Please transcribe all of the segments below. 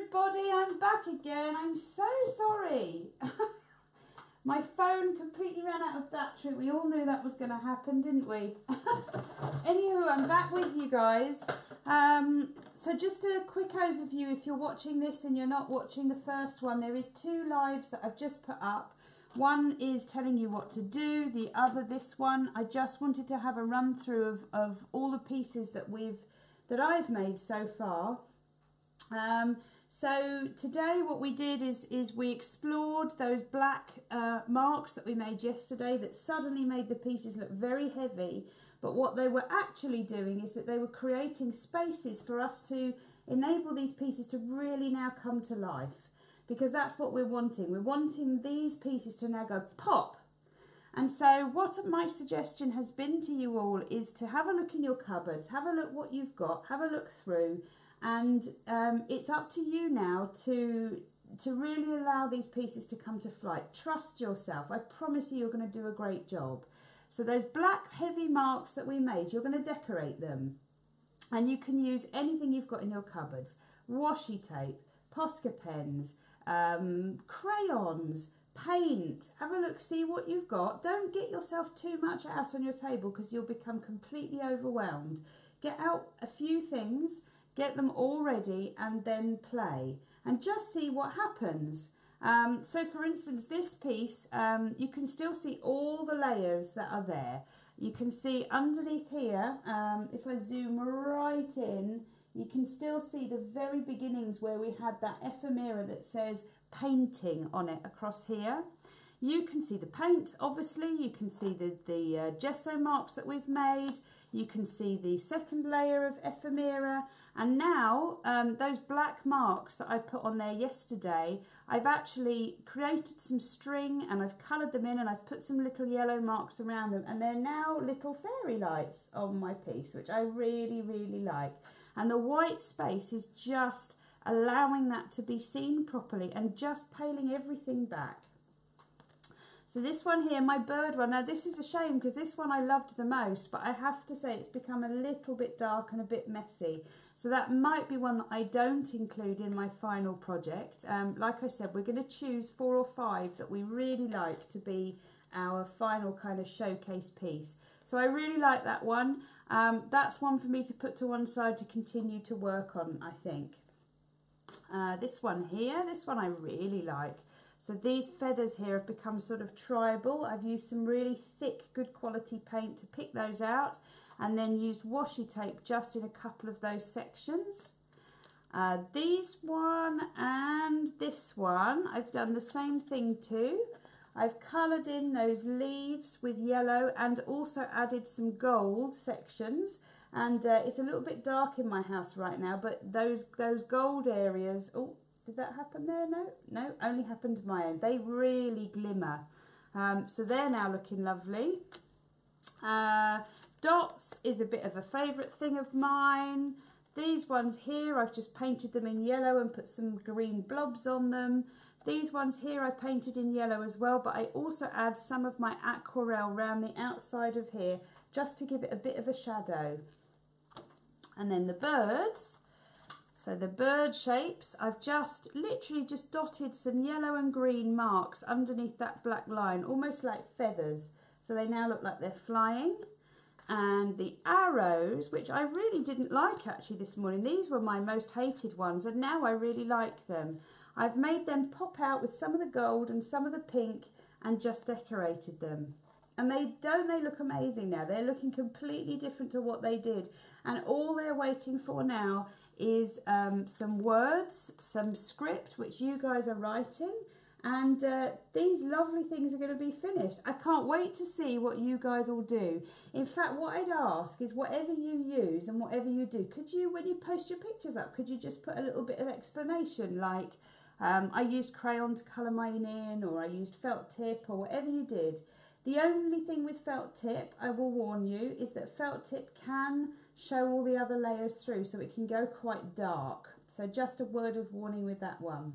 everybody, I'm back again. I'm so sorry. My phone completely ran out of battery. We all knew that was going to happen, didn't we? Anywho, I'm back with you guys. So just a quick overview. If you're watching this and you're not watching the first one, there is 2 lives that I've just put up. One is telling you what to do. The other, this one, I just wanted to have a run through of all the pieces that I've made so far. So today what we did is we explored those black marks that we made yesterday that suddenly made the pieces look very heavy, but what they were actually doing is that they were creating spaces for us to enable these pieces to really now come to life, because that's what we're wanting. We're wanting these pieces to now go pop. And so what my suggestion has been to you all is to have a look in your cupboards, have a look what you've got, have a look through, and it's up to you now to really allow these pieces to come to flight. Trust yourself. I promise you're going to do a great job. So those black heavy marks that we made, you're going to decorate them. And you can use anything you've got in your cupboards. Washi tape, Posca pens, crayons, paint. Have a look, see what you've got. Don't get yourself too much out on your table because you'll become completely overwhelmed. Get out a few things, get them all ready, and then play and just see what happens. So for instance, this piece, you can still see all the layers that are there. You can see underneath here, if I zoom right in, you can still see the very beginnings where we had that ephemera that says painting on it across here. You can see the paint, obviously. You can see the gesso marks that we've made. You can see the second layer of ephemera. And now those black marks that I put on there yesterday, I've actually created some string and I've coloured them in and I've put some little yellow marks around them, and they're now little fairy lights on my piece, which I really, really like. And the white space is just allowing that to be seen properly and just paling everything back. So this one here, my bird one, now this is a shame because this one I loved the most, but I have to say it's become a little bit dark and a bit messy. So that might be one that I don't include in my final project. Like I said, we're going to choose 4 or 5 that we really like to be our final kind of showcase piece. So I really like that one. That's one for me to put to one side to continue to work on, I think. This one here, this one I really like. So these feathers here have become sort of tribal. I've used some really thick, good quality paint to pick those out, and then used washi tape just in a couple of those sections. These one and this one, I've done the same thing too. I've coloured in those leaves with yellow and also added some gold sections. And it's a little bit dark in my house right now, but those gold areas, oh, did that happen there? No, only happened to my own. They really glimmer. So they're now looking lovely. Dots is a bit of a favourite thing of mine. These ones here, I've just painted them in yellow and put some green blobs on them. These ones here I painted in yellow as well, but I also add some of my aquarelle around the outside of here just to give it a bit of a shadow. And then the birds. So the bird shapes, I've literally just dotted some yellow and green marks underneath that black line, almost like feathers. So they now look like they're flying. And the arrows, which I really didn't like actually this morning, these were my most hated ones, and now I really like them. I've made them pop out with some of the gold and some of the pink and just decorated them. And they look amazing now. They're looking completely different to what they did. And all they're waiting for now is some words, some script, which you guys are writing. And these lovely things are going to be finished. I can't wait to see what you guys all do. In fact, what I'd ask is whatever you use and whatever you do, could you, when you post your pictures up, could you just put a little bit of explanation, like I used crayon to colour mine in, or I used felt tip, or whatever you did. The only thing with felt tip, I will warn you, is that felt tip can show all the other layers through, so it can go quite dark. So just a word of warning with that one.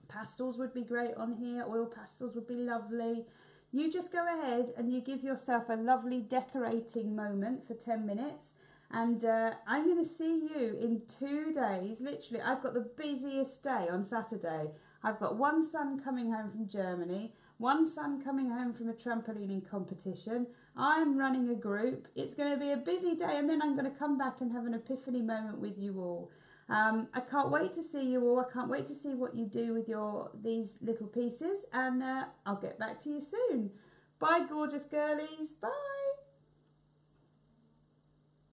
Pastels would be great on here. Oil pastels would be lovely. You just go ahead and you give yourself a lovely decorating moment for 10 minutes. And I'm going to see you in 2 days. Literally, I've got the busiest day on Saturday. I've got one son coming home from Germany, one son coming home from a trampolining competition. I'm running a group. It's going to be a busy day, and then I'm going to come back and have an epiphany moment with you all. I can't wait to see you all. I can't wait to see what you do with these little pieces, and I'll get back to you soon. Bye, gorgeous girlies. Bye.